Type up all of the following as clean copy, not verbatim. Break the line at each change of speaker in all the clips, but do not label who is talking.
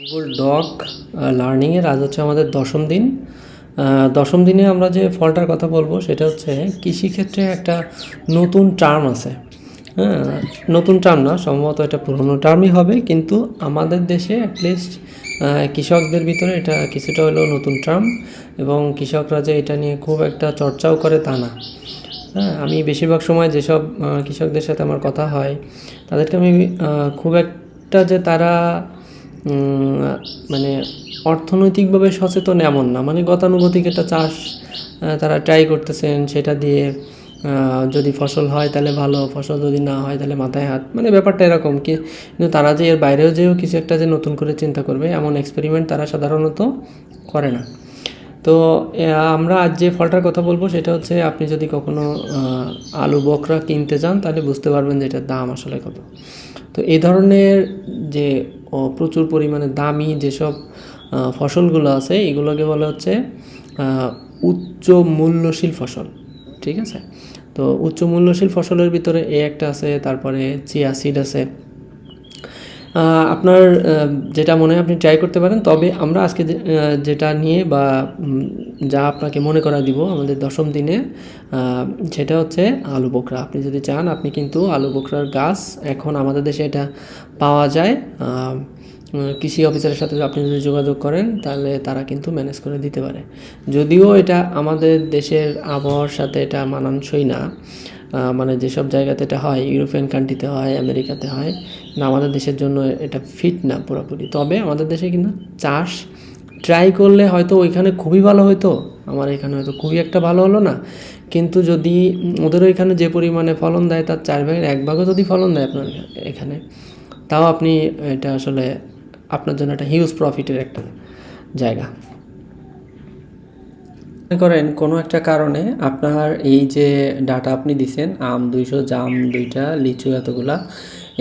Google doc লার্নিংয়ের আজ হচ্ছে আমাদের দশম দিন। দশম দিনে আমরা যে ফলটার কথা বলবো সেটা হচ্ছে কৃষিক্ষেত্রে একটা নতুন টার্ম আছে। হ্যাঁ, নতুন টার্ম না, সম্ভবত এটা পুরনো টার্মই হবে, কিন্তু আমাদের দেশে অ্যাটলিস্ট কৃষকদের ভিতরে এটা কিছুটা হলেও নতুন টার্ম, এবং কৃষকরা যে এটা নিয়ে খুব একটা চর্চাও করে তা না। হ্যাঁ, আমি বেশিরভাগ সময় যেসব কৃষকদের সাথে আমার কথা হয় তাদেরকে আমি খুব একটা যে তারা মানে অর্থনৈতিকভাবে সচেতন এমন না, মানে গতানুগতিক একটা চাষ তারা ট্রাই করতেছেন, সেটা দিয়ে যদি ফসল হয় তাহলে ভালো, ফসল যদি না হয় তাহলে মাথায় হাত, মানে ব্যাপারটা এরকম কি। কিন্তু তারা যে এর বাইরেও যেও কিছু একটা যে নতুন করে চিন্তা করবে এমন এক্সপেরিমেন্ট তারা সাধারণত করে না। তো আমরা আজ যে ফলটার কথা বলবো সেটা হচ্ছে, আপনি যদি কখনো আলু বখরা কিনতে যান তাহলে বুঝতে পারবেন যে এটার দাম আসলে কত। তো এই ধরনের যে প্রচুর পরিমাণে দামি যেসব ফসলগুলো আছে এগুলোকে বলা হচ্ছে উচ্চ মূল্যশীল ফসল। ঠিক আছে, তো উচ্চ মূল্যশীল ফসলের ভিতরে একটা আছে, তারপরে চিয়া সিড আছে। আপনার যেটা মনে হয় আপনি ট্রাই করতে পারেন। তবে আমরা আজকে যেটা নিয়ে বা যা আপনাকে মনে করা দিব আমাদের দশম দিনে, সেটা হচ্ছে আলু বোখরা। আপনি যদি চান আপনি কিন্তু আলু বোখরার গাছ এখন আমাদের দেশে এটা পাওয়া যায়। কৃষি অফিসারের সাথে আপনি যদি যোগাযোগ করেন তাহলে তারা কিন্তু ম্যানেজ করে দিতে পারে। যদিও এটা আমাদের দেশের আবহাওয়ার সাথে এটা মানানসই না, মানে যেসব জায়গাতে এটা হয়, ইউরোপিয়ান কান্ট্রিতে হয়, আমেরিকাতে হয় না, আমাদের দেশের জন্য এটা ফিট না পুরোপুরি। তবে আমাদের দেশে কিন্তু চাষ ট্রাই করলে হয়তো ওইখানে খুবই ভালো হতো, আমার এখানে হয়তো খুবই একটা ভালো হলো না। কিন্তু যদি ওদের ওইখানে যে পরিমাণে ফলন দেয় তার 1/4 যদি ফলন দেয় আপনার এখানে, তাও আপনি এটা আসলে আপনার জন্য একটা হিউজ প্রফিটের একটা জায়গা। মনে করেন কোনো একটা কারণে আপনার এই যে ডাটা আপনি দিছেন, আম 200, জাম 2টা, লিচু এতগুলা,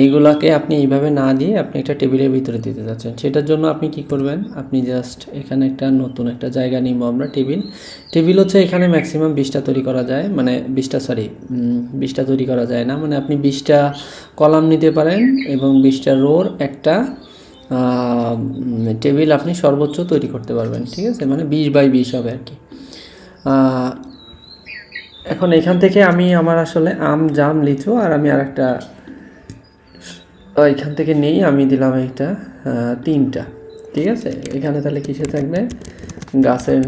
এইগুলাকে আপনি এইভাবে না দিয়ে আপনি একটা টেবিলের ভিতরে দিতে যাচ্ছেন। সেটার জন্য আপনি কি করবেন, আপনি জাস্ট এখানে একটা নতুন একটা জায়গা নিব আমরা। টেবিল হচ্ছে এখানে ম্যাক্সিমাম 20টা তৈরি করা যায়, মানে 20টা তৈরি করা যায় না, মানে আপনি 20টা কলাম নিতে পারেন এবং 20টা রোর একটা টেবিল আপনি সর্বোচ্চ তৈরি করতে পারবেন। ঠিক আছে, মানে 20x20 হবে আর কি। এখন এখান থেকে আমি আমার আসলে আম, জাম, লিচু আর আমি আর একটা এখান থেকে নেই, আমি দিলাম একটা 3টা। ঠিক আছে, এখানে তাহলে কিসে থাকবে, গাছের,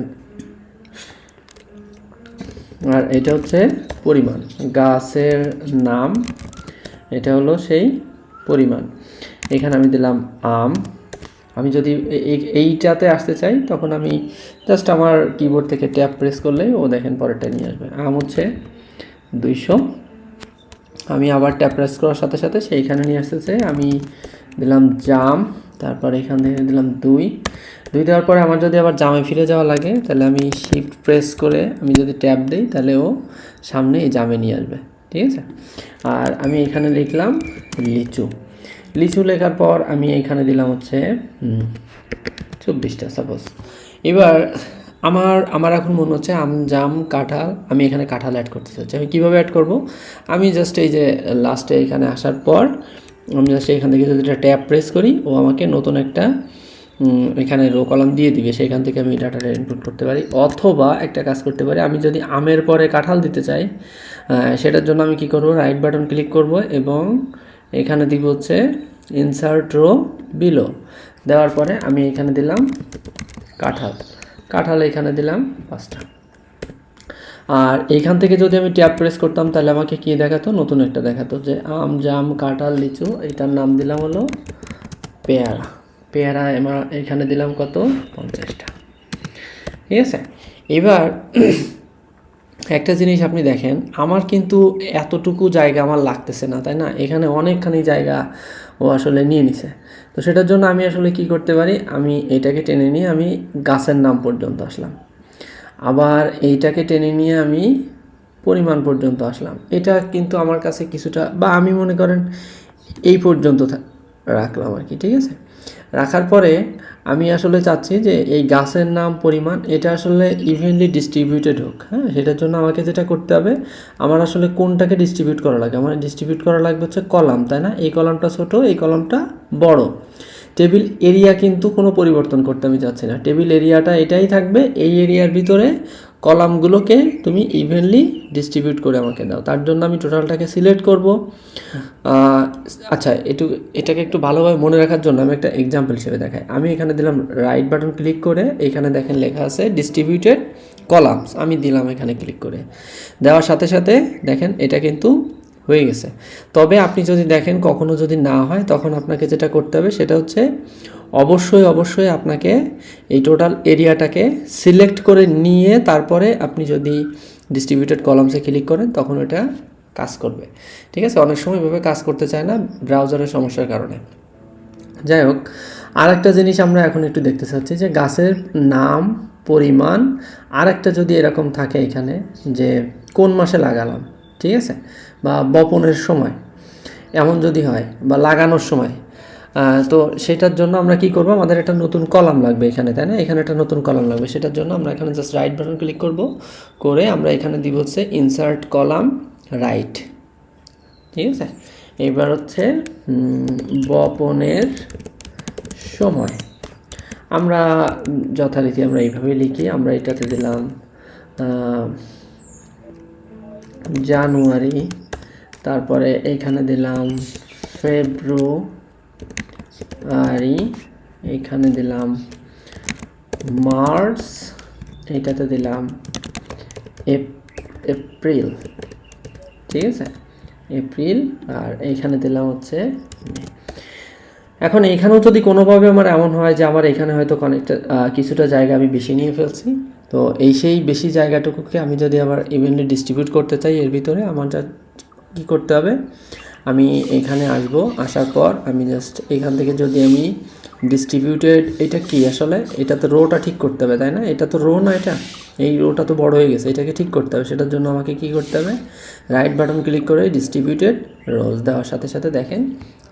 আর এটা হচ্ছে পরিমাণ, গাছের নাম, এটা হলো সেই পরিমাণ। এখানে আমি দিলাম আম। আমি যদি এইটাতে আসতে চাই তখন আমি জাস্ট আমার কিবোর্ড থেকে ট্যাব প্রেস করলেই ও দেখেন পরেরটা নিয়ে আসবে। আম হচ্ছে 200, আমি আবার ট্যাব প্রেস করার সাথে সাথে সেইখানে নিয়ে আসতেছে। আমি দিলাম জাম, তারপর এখান থেকে দিলাম 2 দেওয়ার পরে আমার যদি আবার জামে ফিরে যাওয়া লাগে তাহলে আমি শিফট প্রেস করে আমি যদি ট্যাব দিই তাহলে ও সামনে এই জামে নিয়ে আসবে। ঠিক আছে, আর আমি এখানে লিখলাম লিচু লেখার পর আমি এখানে দিলাম হচ্ছে 24টা সাপোজ। এবার আমার এখন মনে হচ্ছে আম, জাম, কাঁঠাল, আমি এখানে কাঁঠাল অ্যাড করতে চাচ্ছি। আমি কীভাবে অ্যাড করব, আমি জাস্ট এই যে লাস্টে এখানে আসার পর আমি জাস্ট এখান থেকে যদি একটা ট্যাব প্রেস করি ও আমাকে নতুন একটা এখানে রো কলাম দিয়ে দিবে, সেখান থেকে আমি ডাটাটা ইনপুট করতে পারি। অথবা একটা কাজ করতে পারি, আমি যদি আমের পরে কাঁঠাল দিতে চাই সেটার জন্য আমি কি করব, রাইট বাটন ক্লিক করব এবং এখানে দিব হচ্ছে ইনসার্ট রো বিলো। দেওয়ার পরে আমি এখানে দিলাম কাঁঠাল এখানে দিলাম 5টা। আর এইখান থেকে যদি আমি ট্যাব প্রেস করতাম তাহলে আমাকে কী দেখাতো, নতুন একটা দেখাতো যে আম, জাম, কাঁঠাল, লিচু, এটার নাম দিলাম হলো পেয়ারা আমরা এখানে দিলাম কত, 50টা। ঠিক আছে, এবার একটা জিনিস আপনি দেখেন, আমার কিন্তু এতটুকু জায়গা আমার লাগতেছে না, তাই না? এখানে অনেকখানি জায়গা ও আসলে নিয়ে নিছে। তো সেটার জন্য আমি আসলে কি করতে পারি, আমি এটাকে টেনে নিয়ে আমি গাছের নাম পর্যন্ত আসলাম, আবার এইটাকে টেনে নিয়ে আমি পরিমাণ পর্যন্ত আসলাম। এটা কিন্তু আমার কাছে কিছুটা, বা আমি মনে করেন এই পর্যন্ত রাখলাম আর কি। ঠিক আছে, রাখার পরে আমি আসলে চাচ্ছি যে এই গাছের নাম, পরিমাণ, এটা আসলে ইভেনলি ডিস্ট্রিবিউটেড হোক। হ্যাঁ, সেটার জন্য আমাকে যেটা করতে হবে, আমার আসলে কোনটাকে ডিস্ট্রিবিউট করা লাগে, আমার ডিস্ট্রিবিউট করা লাগবে হচ্ছে কলাম, তাই না? এই কলামটা ছোট, এই কলামটা বড়। টেবিল এরিয়া কিন্তু কোনো পরিবর্তন করতে আমি চাচ্ছি না, টেবিল এরিয়াটা এটাই থাকবে। এই এরিয়ার ভিতরে কলামগুলোকে তুমি ইভেনলি ডিস্ট্রিবিউট করে আমাকে দাও। তার জন্য আমি টোটালটাকে সিলেক্ট করব। আচ্ছা, এটাকে একটু ভালোভাবে মনে রাখার জন্য আমি একটা এক্সাম্পল হিসেবে দেখাই। আমি এখানে দিলাম রাইট বাটন ক্লিক করে, এখানে দেখেন লেখা আছে ডিস্ট্রিবিউটেড কলামস, আমি দিলাম এখানে ক্লিক করে। দেওয়ার সাথে সাথে দেখেন এটা কিন্তু হয়ে গেছে। তবে আপনি যদি দেখেন কখনো যদি না হয়, তখন আপনাকে যেটা করতে হবে সেটা হচ্ছে অবশ্যই আপনাকে এই টোটাল এরিয়াটাকে সিলেক্ট করে নিয়ে তারপরে আপনি যদি ডিস্ট্রিবিউটেড কলামসে ক্লিক করেন তখন এটা কাজ করবে। ঠিক আছে, অনেক সময় এভাবে কাজ করতে চায় না ব্রাউজারের সমস্যার কারণে। যাই হোক, আর একটা জিনিস আমরা এখন একটু দেখতে চাচ্ছি যে গাছের নাম, পরিমাণ, আর একটা যদি এরকম থাকে এখানে যে কোন মাসে লাগালাম, ঠিক আছে, বা বপনের সময় এমন যদি হয়, বা লাগানোর সময়, তো সেটার জন্য আমরা কি করব, আমাদের একটা নতুন কলাম লাগবে এখানে, তাই না? এখানে একটা নতুন কলাম লাগবে। সেটার জন্য আমরা এখানে জাস্ট রাইট বাটন ক্লিক করব, করে আমরা এখানে দিব হচ্ছে ইনসার্ট কলাম রাইট। ঠিক আছে, এবার হচ্ছে বপনের সময় আমরা যথারীতি আমরা এইভাবে লিখি। আমরা এটাতে দিলাম জানুয়ারি, তারপরে এইখানে দিলাম ফেব্রুয়ারি, এইখানে দিলাম মার্চ, এইটাতে দিলাম এপ্রিল। ঠিক আছে, এপ্রিল, আর এইখানে দিলাম হচ্ছে মে। এখন এইখানেও যদি কোনোভাবে আমার এমন হয় যে আমার এখানে হয়তো কিছুটা জায়গা আমি বেশি নিয়ে ফেলছি, তো সেই বেশি জায়গাটুকুকে আমি যদি আবার ইভেনলি ডিস্ট্রিবিউট করতে চাই এর ভিতরে, আমার যা কী করতে হবে, আমি এখানে আসার পর আমি জাস্ট এখান থেকে যদি আমি ডিস্ট্রিবিউটেড, এটা কি আসলে, এটা তো রোটা ঠিক করতে হবে, তাই না? এটা তো রো না, এই রোটা তো বড় হয়ে গেছে, এটাকে ঠিক করতে হবে। সেটার জন্য আমাকে কি করতে হবে, রাইট বাটন ক্লিক করে ডিস্ট্রিবিউটেড রোজ দেওয়ার সাথে সাথে দেখেন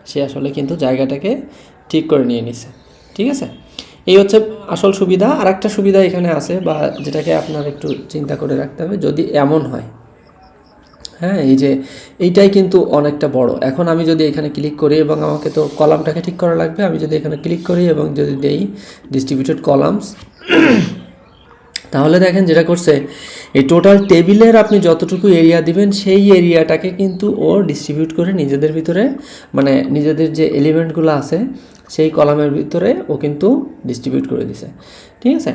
সে আসলে কিন্তু জায়গাটাকে ঠিক করে নিয়ে নিছে। ঠিক আছে, এই হচ্ছে আসল সুবিধা। আর একটা সুবিধা এখানে আছে, বা যেটাকে আপনার একটু চিন্তা করে রাখতে হবে, যদি এমন হয়, হ্যাঁ, এই যে এইটাই কিন্তু অনেকটা বড়। এখন আমি যদি এখানে ক্লিক করি, এবং আমাকে তো কলামটাকে ঠিক করা লাগবে, আমি যদি এখানে ক্লিক করি এবং যদি দেই ডিস্ট্রিবিউটেড কলামস, তাহলে দেখেন যেটা করছে, এই টোটাল টেবিলের আপনি যতটুকু এরিয়া দিবেন সেই এরিয়াটাকে কিন্তু ও ডিস্ট্রিবিউট করে নিজেদের ভিতরে, মানে নিজেদের যে এলিমেন্টগুলো আছে সেই কলামের ভিতরে ও কিন্তু ডিস্ট্রিবিউট করে দিছে। ঠিক আছে,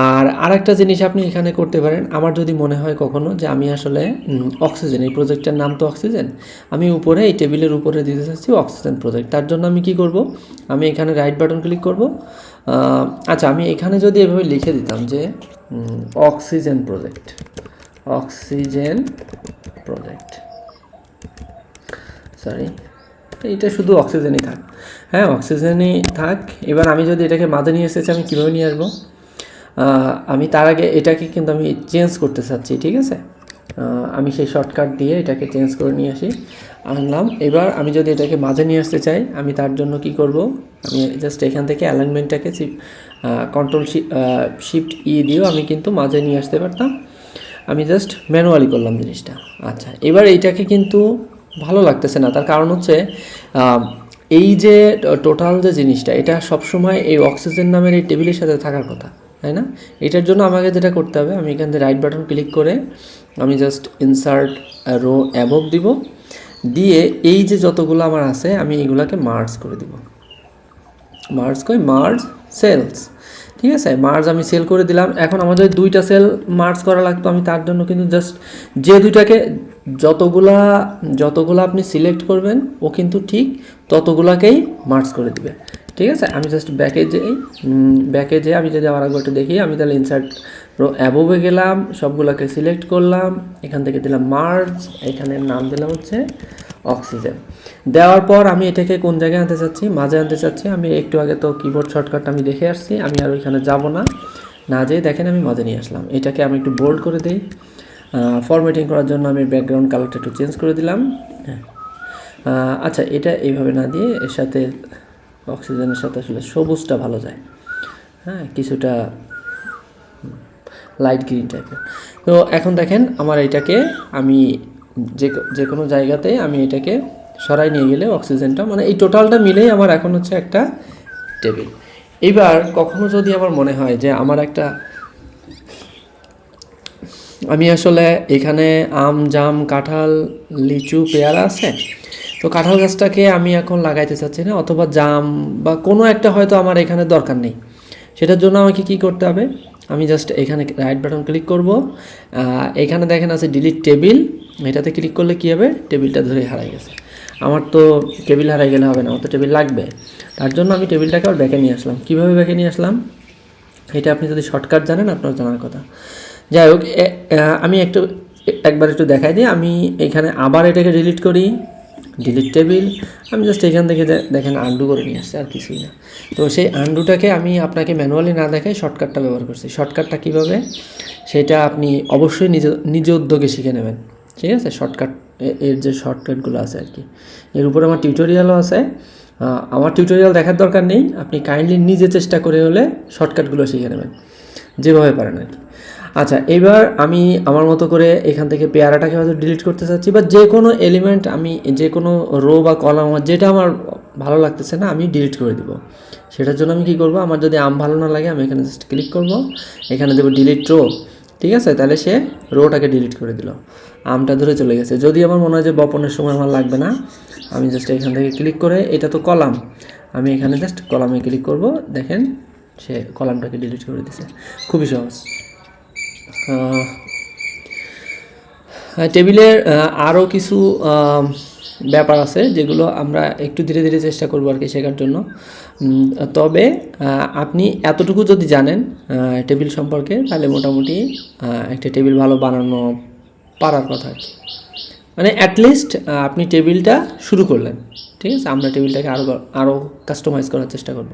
আর আরেকটা জিনিস আপনি এখানে করতে পারেন, আমার যদি মনে হয় কখনো যে আমি আসলে অক্সিজেন, এই প্রজেক্টের নাম তো অক্সিজেন, আমি উপরে এই টেবিলের উপরে দিতে চাচ্ছি অক্সিজেন প্রজেক্ট। তার জন্য আমি কি করব, আমি এখানে রাইট বাটন ক্লিক করব। আচ্ছা, আমি এখানে যদি এভাবে লিখে দিতাম যে অক্সিজেন প্রজেক্ট, সরি, এইটা শুধু অক্সিজেনই থাক, হ্যাঁ অক্সিজেনই থাক। এবার আমি যদি এটাকে মাঝে নিয়ে এসেছি, আমি কীভাবে নিয়ে আসবো, আমি তার আগে এটাকে কিন্তু আমি চেঞ্জ করতে চাচ্ছি। ঠিক আছে, আমি সেই শর্টকাট দিয়ে এটাকে চেঞ্জ করে নিয়ে আনলাম। এবার আমি যদি এটাকে মাঝে নিয়ে আসতে চাই, আমি তার জন্য কি করব, আমি জাস্ট এখান থেকে অ্যালাইনমেন্টটাকে কন্ট্রোল শিফট ই দিয়েও আমি কিন্তু মাঝে নিয়ে আসতে পারতাম। আমি জাস্ট ম্যানুয়ালি করলাম জিনিসটা। আচ্ছা, এবার এইটাকে কিন্তু ভালো লাগতেছে না, তার কারণ হচ্ছে এই যে টোটাল যে জিনিসটা, এটা সবসময় এই অক্সিজেন নামের এই টেবিলের সাথে থাকার কথা, তাই না? এটার জন্য আমাকে যেটা করতে হবে, আমি এখান থেকে রাইট বাটন ক্লিক করে আমি জাস্ট ইনসার্ট রো অ্যাবভ দিব, দিয়ে এই যে যতগুলো আমার আছে আমি এগুলাকে মার্জ করে দিব, মার্জ সেলস। ঠিক আছে, মার্জ আমি সেল করে দিলাম। এখন আমাদের দুইটা সেল মার্জ করা লাগতো, আমি তার জন্য কিন্তু জাস্ট যে দুইটাকে যতগুলা আপনি সিলেক্ট করবেন ও কিন্তু ঠিক ততগুলাকেই মার্জ করে দিবে। ঠিক আছে, আমি জাস্ট ব্যাকে যেয়ে আমি যদি আমার একটু দেখি, আমি তাহলে ইনসার্ট রো অ্যাবোভে গেলাম, সবগুলোকে সিলেক্ট করলাম, এখান থেকে দিলাম মার্জ, এখানে নাম দিলাম হচ্ছে অক্সিজেন। দেওয়ার পর আমি এটাকে কোন জায়গায় আনতে চাচ্ছি, মাঝে আনতে চাচ্ছি। আমি একটু আগে তো কিবোর্ড শর্টকাট আমি দেখে আসছি, আমি আর ওইখানে যাব না যেয়ে দেখেন আমি মাঝে নিয়ে আসলাম। এটাকে আমি একটু বোল্ড করে দিই, ফরম্যাটিং করার জন্য আমি ব্যাকগ্রাউন্ড কালারটা একটু চেঞ্জ করে দিলাম। হ্যাঁ, আচ্ছা, এটা এইভাবে না দিয়ে এর সাথে অক্সিজেনের সাথে আসলে সবুজটা ভালো যায়, হ্যাঁ, কিছুটা লাইট গ্রিন টাইপের। তো এখন দেখেন আমার এটাকে আমি যে কোনো জায়গাতে আমি এটাকে সরাই নিয়ে গেলে অক্সিজেনটা, মানে এই টোটালটা মিলেই আমার এখন হচ্ছে একটা টেবিল। এইবার কখনো যদি আমার মনে হয় যে আমার একটা আমি আসলে এখানে আম জাম কাঁঠাল লিচু পেয়ারা আছে, তো কাঁঠাল গাছটাকে আমি এখন লাগাইতে চাচ্ছি না, অথবা জাম বা কোনো একটা হয়তো আমার এখানে দরকার নেই, সেটার জন্য আমাকে কি করতে হবে, আমি জাস্ট এখানে রাইট বাটন ক্লিক করব, এখানে দেখেন আছে ডিলিট টেবিল, এটাতে ক্লিক করলে কী হবে, টেবিলটা ধরে হারাই গেছে। আমার তো টেবিল হারাই গেলে হবে না, আমার তো টেবিল লাগবে। তার জন্য আমি টেবিলটাকে আবার ব্যাকে নিয়ে আসলাম। কীভাবে ব্যাকে নিয়ে আসলাম, এটা আপনি যদি শর্টকাট জানেন আপনার জানার কথা। যাই হোক, আমি একবার একটু দেখাই দিই। আমি এখানে আবার এটাকে ডিলিট করি, ডিলিট টেবিল, আমি জাস্ট এখান থেকে দেখেন আন্ডু করে নিয়ে আসছি, আর কিছুই না। তো সেই আন্ডুটাকে আমি আপনাকে ম্যানুয়ালি না দেখাই শর্টকাটটা ব্যবহার করছি। শর্টকাটটা কীভাবে, সেটা আপনি অবশ্যই নিজ উদ্যোগে শিখে নেবেন, ঠিক আছে। শর্টকাট এর যে শর্টকাটগুলো আছে আর কি, এর উপরে আমার টিউটোরিয়ালও আছে। আমার টিউটোরিয়াল দেখার দরকার নেই, আপনি কাইন্ডলি নিজে চেষ্টা করে হলে শর্টকাটগুলো শিখে নেবেন যেভাবে পারেন আর কি। আচ্ছা, এবার আমি আমার মতো করে এখান থেকে পেয়ারাটাকে হয়তো ডিলিট করতে চাচ্ছি, বা যে কোনো এলিমেন্ট, আমি যে কোনো রো বা কলাম আমার যেটা আমার ভালো লাগতেছে না আমি ডিলিট করে দিব। সেটার জন্য আমি কী করব, আমার যদি আম ভালো না লাগে আমি এখানে জাস্ট ক্লিক করব, এখানে দেবো ডিলিট রো, ঠিক আছে। তাহলে সে রোটাকে ডিলিট করে দিল, আমটা ধরে চলে গেছে। যদি আমার মনে হয় যে বপনের সময় আমার লাগবে না, আমি জাস্ট এখান থেকে ক্লিক করে, এটা তো কলাম, আমি এখানে জাস্ট কলামে ক্লিক করব, দেখেন সে কলামটাকে ডিলিট করে দিছে। খুবই সহজ। টেবিলের আরও কিছু ব্যাপার আছে যেগুলো আমরা একটু ধীরে ধীরে চেষ্টা করবো আর কি শেখার জন্য। তবে আপনি এতটুকু যদি জানেন টেবিল সম্পর্কে, তাহলে মোটামুটি একটা টেবিল ভালো বানানো পারার কথা আর কি। মানে অ্যাটলিস্ট আপনি টেবিলটা শুরু করলেন, ঠিক আছে। আমরা টেবিলটাকে আরও কাস্টমাইজ করার চেষ্টা করব।